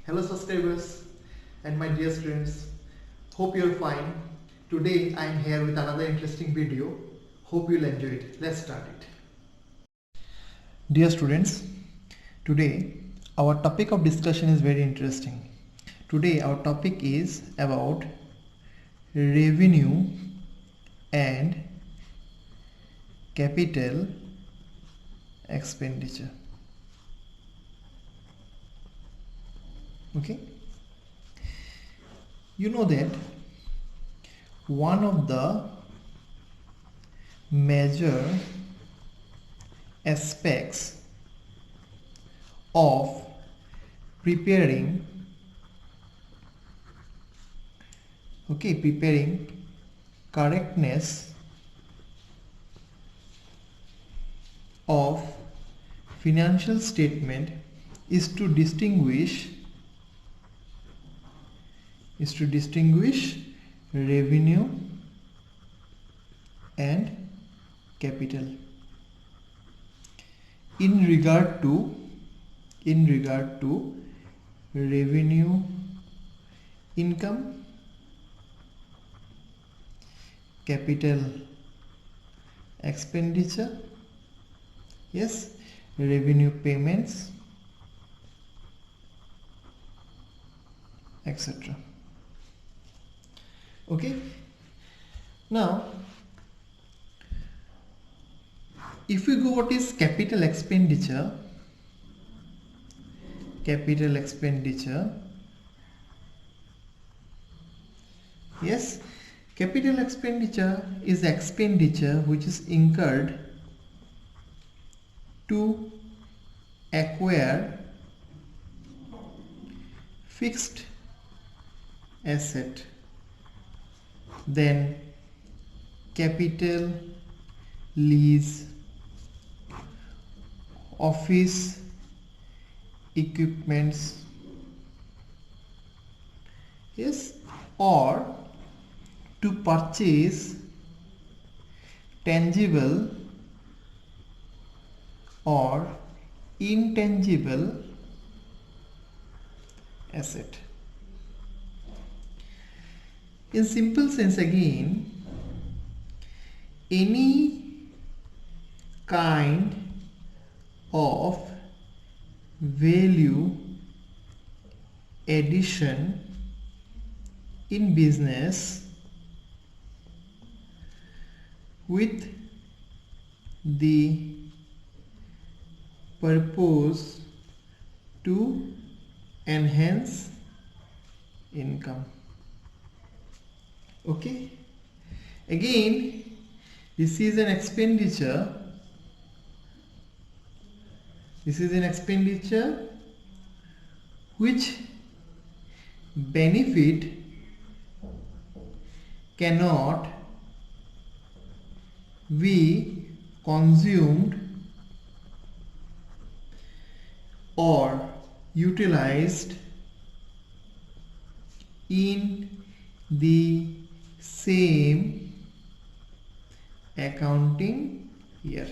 Hello subscribers and my dear students, hope you're fine. Today I am here with another interesting video. Hope you'll enjoy it. Let's start it. Dear students, today our topic of discussion is very interesting. Today our topic is about revenue and capital expenditure. Okay, you know that one of the major aspects of preparing correctness of financial statement is to distinguish revenue and capital. In regard to revenue, income, capital expenditure, yes, revenue payments, etc. Okay, now if we go, what is capital expenditure? Yes, capital expenditure is expenditure which is incurred to acquire fixed asset. Then capital lease, office equipments, yes, or to purchase tangible or intangible asset. In simple sense, again, any kind of value addition in business with the purpose to enhance income. Okay, again, this is an expenditure which benefit cannot be consumed or utilized in the same accounting year.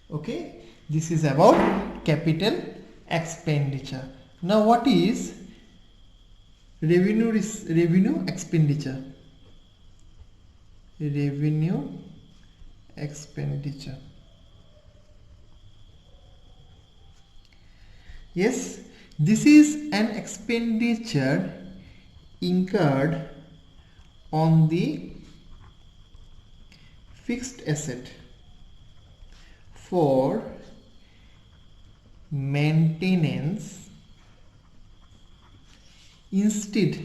Okay, this is about capital expenditure. Now what is revenue expenditure? Revenue expenditure. Yes, this is an expenditure incurred on the fixed asset for maintenance instead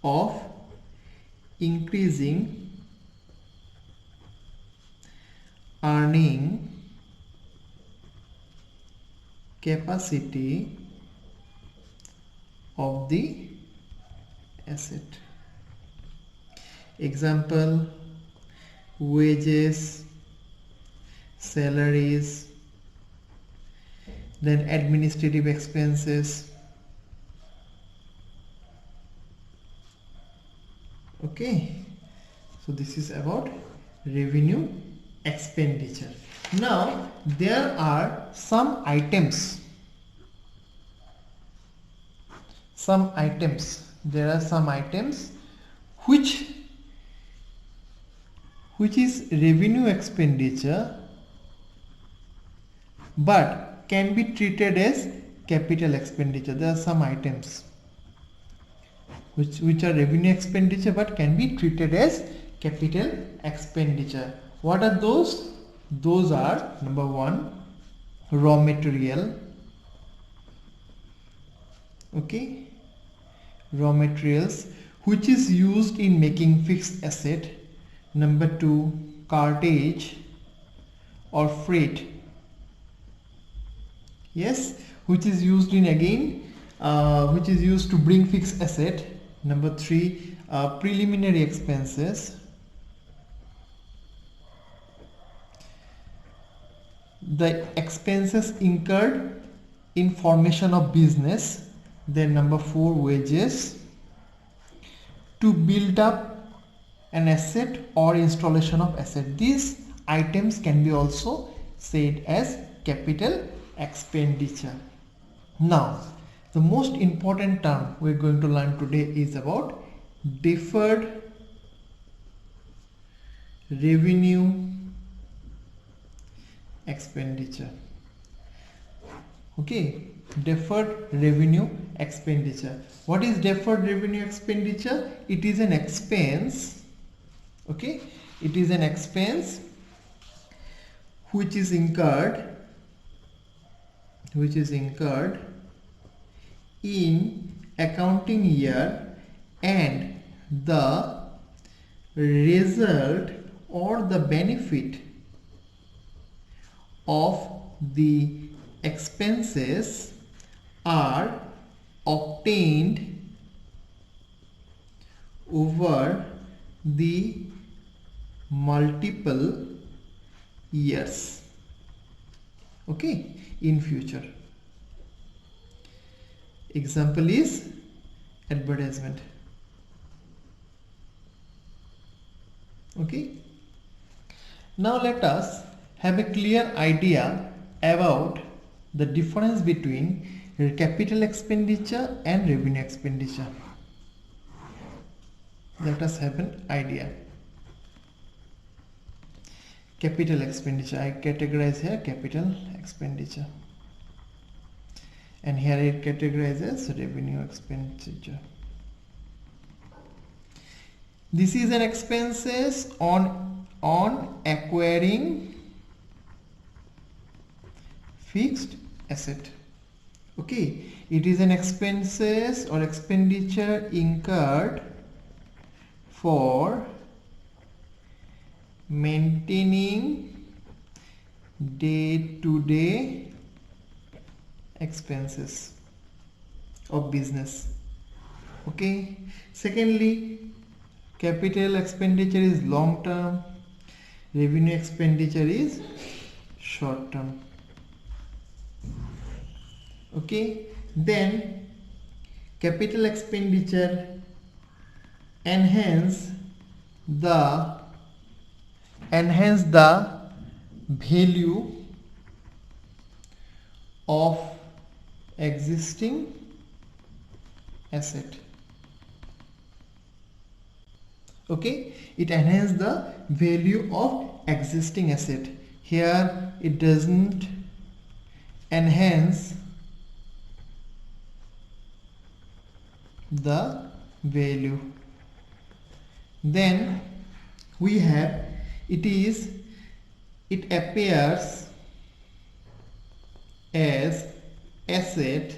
of increasing earning capacity of the asset. Example: wages, salaries, then administrative expenses. Okay, so this is about revenue expenditure. Now there are some items some items. There are some items which is revenue expenditure but can be treated as capital expenditure. There are some items which are revenue expenditure but can be treated as capital expenditure. What are those? Those are, number one, raw material. Okay, raw materials which is used in making fixed asset. Number two, cartage or freight. Yes, which is used in which is used to bring fixed asset. Number three, preliminary expenses. The expenses incurred in formation of business. Then number four, wages. To build up an asset or installation of asset. These items can be also said as capital expenditure. Now, the most important term we're going to learn today is about deferred revenue expenditure. Okay, deferred revenue expenditure. What is deferred revenue expenditure? It is an expense. Okay, it is an expense which is incurred in accounting year, and the result or the benefit of the expenses are obtained over the multiple years, okay, in future. Example is advertisement. Okay, now let us have a clear idea about the difference between capital expenditure and revenue expenditure. Let us have an idea. Capital expenditure, I categorize here capital expenditure, and here it categorizes revenue expenditure. This is an expenses on acquiring fixed asset. Okay, it is an expenses or expenditure incurred for maintaining day-to-day expenses of business. Okay, secondly, capital expenditure is long term, revenue expenditure is short term. Okay, then capital expenditure enhance the value of existing asset. Okay, it enhances the value of existing asset. Here it doesn't enhance the value. Then we have it appears as asset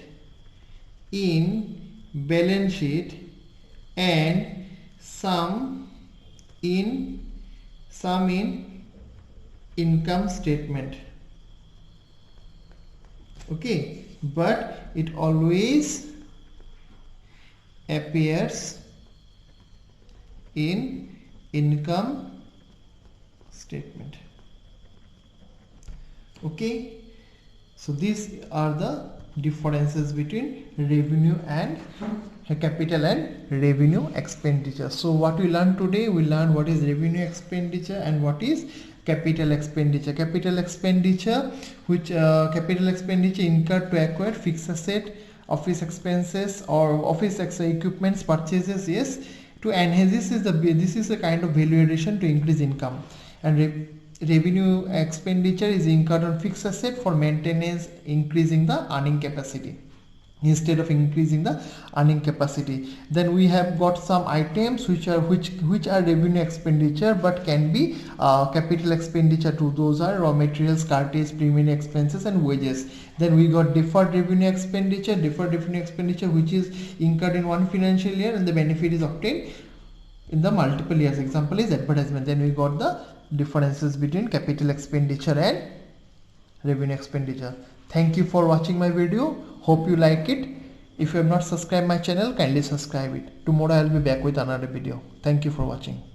in balance sheet and some in income statement. Okay, but it always appears in income statement. Okay, so these are the differences between revenue and capital and revenue expenditure. So what we learned today, we learned what is revenue expenditure and what is capital expenditure. Capital expenditure, which capital expenditure incurred to acquire fixed asset office expenses or office equipments purchases, yes, to enhance. This is a kind of value addition to increase income. And revenue expenditure is incurred on fixed asset for maintenance, increasing the earning capacity instead of increasing the earning capacity. Then we have got some items which are revenue expenditure but can be capital expenditure too. Those are raw materials, cartage, preliminary expenses and wages. Then we got deferred revenue expenditure. Deferred revenue expenditure which is incurred in one financial year and the benefit is obtained in the multiple years. Example is advertisement. Then we got the differences between capital expenditure and revenue expenditure. Thank you for watching my video. Hope you like it. If you have not subscribed my channel, kindly subscribe it. Tomorrow I will be back with another video. Thank you for watching.